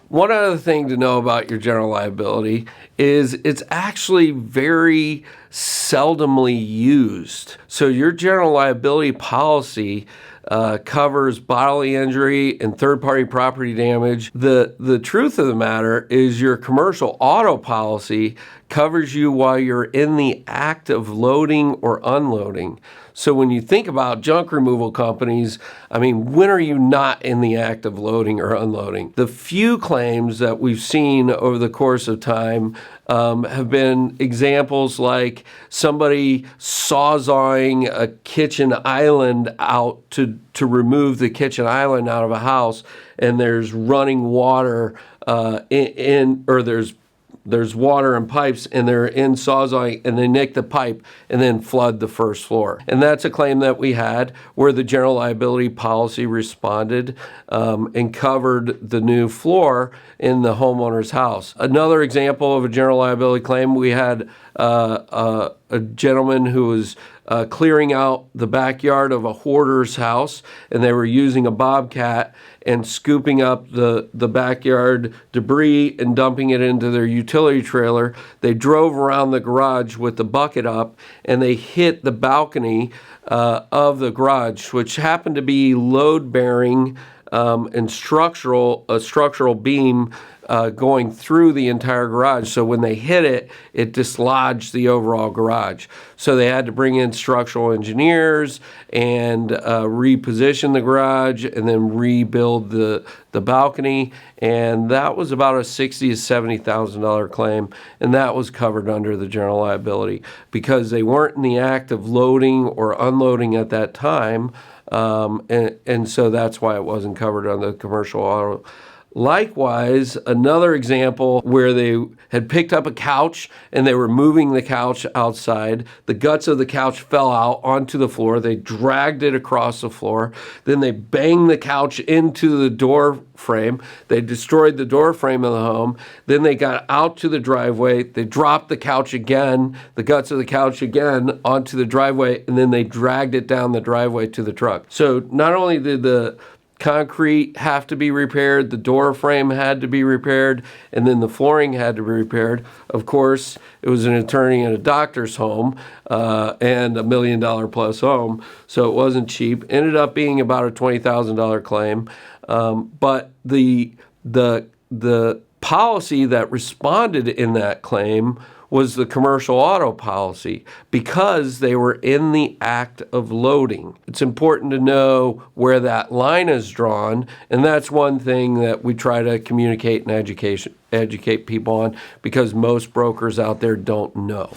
One other thing to know about your general liability is it's actually very seldomly used. So your general liability policy covers bodily injury and third-party property damage. The truth of the matter is your commercial auto policy covers you while you're in the act of loading or unloading. So when you think about junk removal companies, I mean, when are you not in the act of loading or unloading? The few claims that we've seen over the course of time have been examples like somebody sawzawing a kitchen island out to remove the kitchen island out of a house, and there's running water or there's water and pipes, and they're in sawzawing, and they nick the pipe and then flood the first floor. And that's a claim that we had where the general liability policy responded and covered the new floor in the homeowner's house. Another example of a general liability claim, we had a gentleman who was clearing out the backyard of a hoarder's house, and they were using a bobcat and scooping up the backyard debris and dumping it into their utility trailer. They drove around the garage with the bucket up, and they hit the balcony of the garage, which happened to be load-bearing and a structural beam going through the entire garage. So when they hit it, it dislodged the overall garage. So they had to bring in structural engineers and reposition the garage and then rebuild the balcony. And that was about a $60,000 to $70,000 claim. And that was covered under the general liability because they weren't in the act of loading or unloading at that time. And so that's why it wasn't covered under the commercial auto. Likewise, another example where they had picked up a couch and they were moving the couch outside. The guts of the couch fell out onto the floor. They dragged it across the floor. Then they banged the couch into the door frame. They destroyed the door frame of the home. Then they got out to the driveway. They dropped the couch again, the guts of the couch again, onto the driveway, and then they dragged it down the driveway to the truck. So not only did the concrete have to be repaired, the door frame had to be repaired, and then the flooring had to be repaired. Of course, it was an attorney in a doctor's home and $1 million plus home, so it wasn't cheap. Ended up being about a $20,000 claim, but the policy that responded in that claim was the commercial auto policy because they were in the act of loading. It's important to know where that line is drawn, and that's one thing that we try to communicate and educate people on because most brokers out there don't know.